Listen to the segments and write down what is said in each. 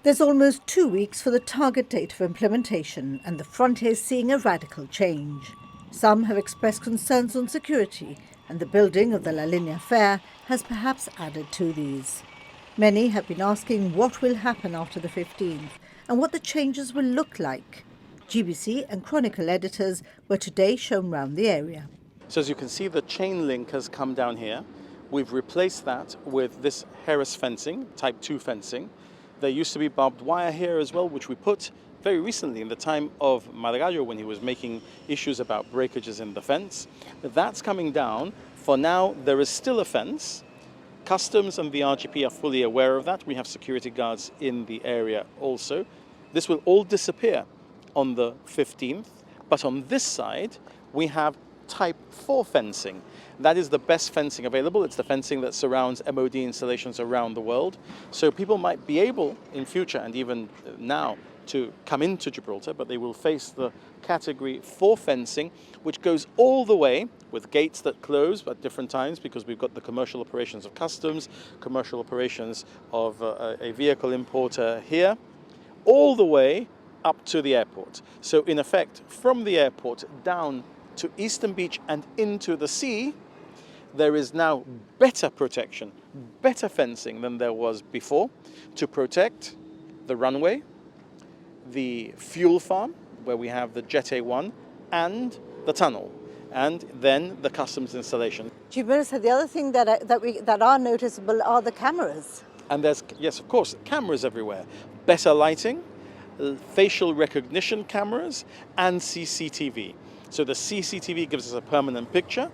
There's almost 2 weeks for the target date of implementation, and the frontier is seeing a radical change. Some have expressed concerns on security, and the building of the La Linea Fair has perhaps added to these. Many have been asking what will happen after the 15th and what the changes will look like. GBC and Chronicle Editors were today shown round the area. So as you can see, the chain link has come down here. We've replaced that with this Harris fencing, type 2 fencing. There used to be barbed wire here as well, which we put very recently in the time of Margallo when he was making issues about breakages in the fence. That's coming down. For now, there is still a fence. Customs and the RGP are fully aware of that. We have security guards in the area also. This will all disappear on the 15th, but on this side, we have type 4 fencing. That is the best fencing available. It's the fencing that surrounds MOD installations around the world. So people might be able in future and even now to come into Gibraltar, but they will face the category 4 fencing, which goes all the way with gates that close at different times because we've got the commercial operations of customs, commercial operations of a vehicle importer here, all the way up to the airport. So in effect, from the airport down to Eastern Beach and into the sea, there is now better protection, better fencing than there was before to protect the runway, the fuel farm, where we have the Jet A1, and the tunnel, and then the customs installation. Chief Minister, the other thing that are noticeable are the cameras. And there's, yes, of course, cameras everywhere. Better lighting, facial recognition cameras, and CCTV. So the CCTV gives us a permanent picture.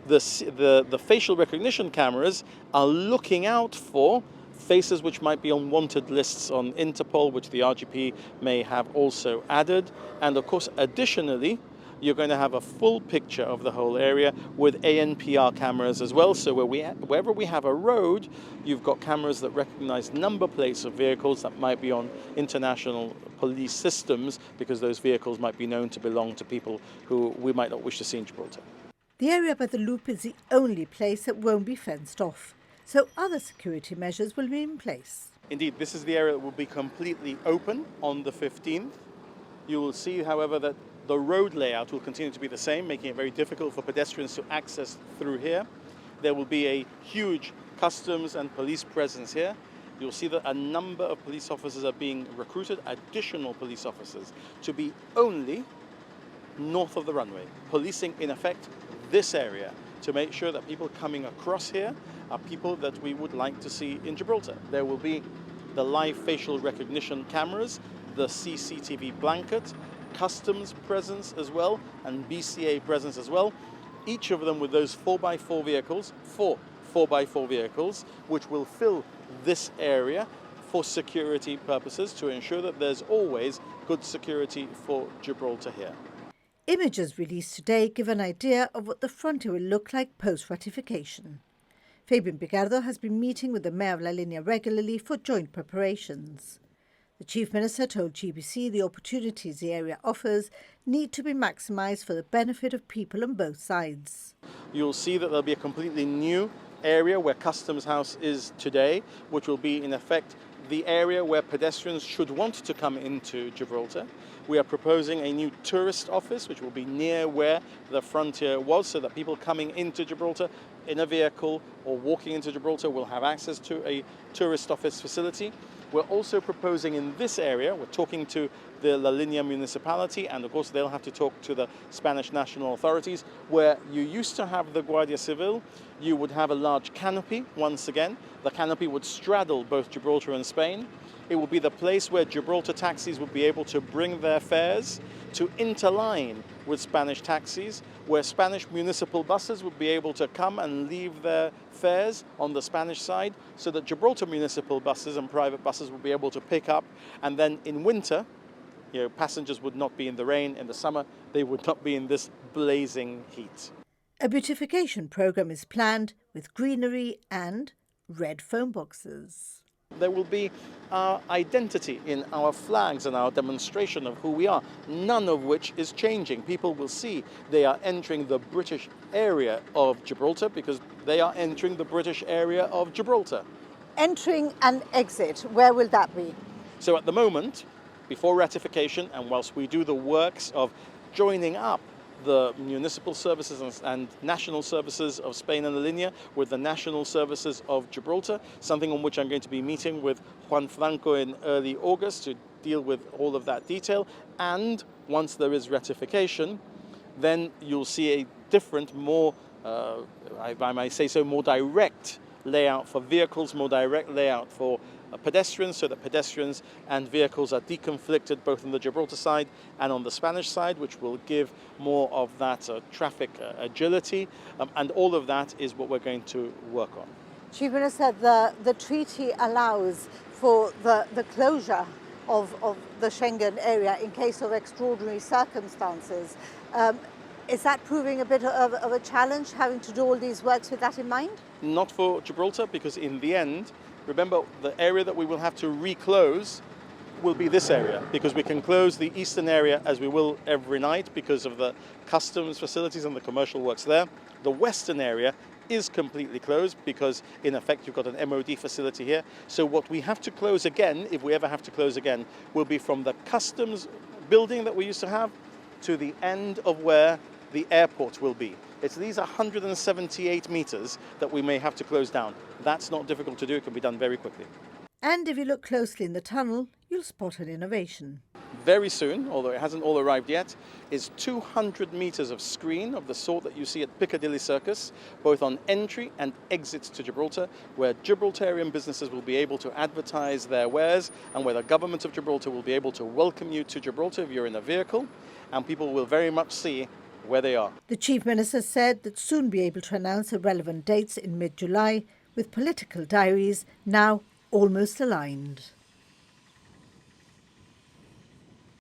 The facial recognition cameras are looking out for faces which might be on wanted lists on Interpol, which the RGP may have also added. And of course, additionally, you're going to have a full picture of the whole area with ANPR cameras as well. So wherever we have a road, you've got cameras that recognize number plates of vehicles that might be on international police systems because those vehicles might be known to belong to people who we might not wish to see in Gibraltar. The area by the loop is the only place that won't be fenced off, so other security measures will be in place. Indeed, this is the area that will be completely open on the 15th. You will see, however, that the road layout will continue to be the same, making it very difficult for pedestrians to access through here. There will be a huge customs and police presence here. You'll see that a number of police officers are being recruited, additional police officers, to be only north of the runway, policing in effect this area to make sure that people coming across here are people that we would like to see in Gibraltar. There will be the live facial recognition cameras, the CCTV blanket, customs presence as well, and BCA presence as well. Each of them with those 4x4 vehicles, four 4x4 vehicles, which will fill this area for security purposes to ensure that there's always good security for Gibraltar here. Images released today give an idea of what the frontier will look like post-ratification. Fabian Picardo has been meeting with the Mayor of La Linea regularly for joint preparations. The Chief Minister told GBC the opportunities the area offers need to be maximised for the benefit of people on both sides. You'll see that there'll be a completely new area where Customs House is today, which will be in effect the area where pedestrians should want to come into Gibraltar. We are proposing a new tourist office, which will be near where the frontier was, so that people coming into Gibraltar in a vehicle or walking into Gibraltar will have access to a tourist office facility. We're also proposing in this area, we're talking to the La Linea municipality, and of course they'll have to talk to the Spanish national authorities, where you used to have the Guardia Civil, you would have a large canopy once again. The canopy would straddle both Gibraltar and Spain. It would be the place where Gibraltar taxis would be able to bring their fares to interline with Spanish taxis, where Spanish municipal buses would be able to come and leave their fares on the Spanish side, so that Gibraltar municipal buses and private buses would be able to pick up, and then in winter, passengers would not be in the rain. In the summer, they would not be in this blazing heat. A beautification programme is planned with greenery and red phone boxes. There will be our identity in our flags and our demonstration of who we are, none of which is changing. People will see they are entering the British area of Gibraltar because they are entering the British area of Gibraltar. Entering and exit, where will that be? So at the moment, before ratification, and whilst we do the works of joining up the municipal services and national services of Spain and Linea with the national services of Gibraltar, something on which I'm going to be meeting with Juan Franco in early August to deal with all of that detail. And once there is ratification, then you'll see a different, more, I might say so, more direct layout for vehicles, more direct layout for pedestrians, so that pedestrians and vehicles are deconflicted both on the Gibraltar side and on the Spanish side, which will give more of that traffic agility. And all of that is what we're going to work on. Chief Minister, the treaty allows for the closure of the Schengen area in case of extraordinary circumstances. Is that proving a bit of a challenge, having to do all these works with that in mind? Not for Gibraltar, because in the end, remember, the area that we will have to reclose will be this area, because we can close the eastern area as we will every night because of the customs facilities and the commercial works there. The western area is completely closed because, in effect, you've got an MOD facility here. So what we have to close again, if we ever have to close again, will be from the customs building that we used to have to the end of where the airport will be. It's these 178 meters that we may have to close down. That's not difficult to do. It can be done very quickly. And if you look closely in the tunnel, you'll spot an innovation. Very soon, although it hasn't all arrived yet, is 200 meters of screen of the sort that you see at Piccadilly Circus, both on entry and exits to Gibraltar, where Gibraltarian businesses will be able to advertise their wares and where the government of Gibraltar will be able to welcome you to Gibraltar if you're in a vehicle, and people will very much see where they are. The Chief Minister said that soon be able to announce the relevant dates in mid-July, with political diaries now almost aligned.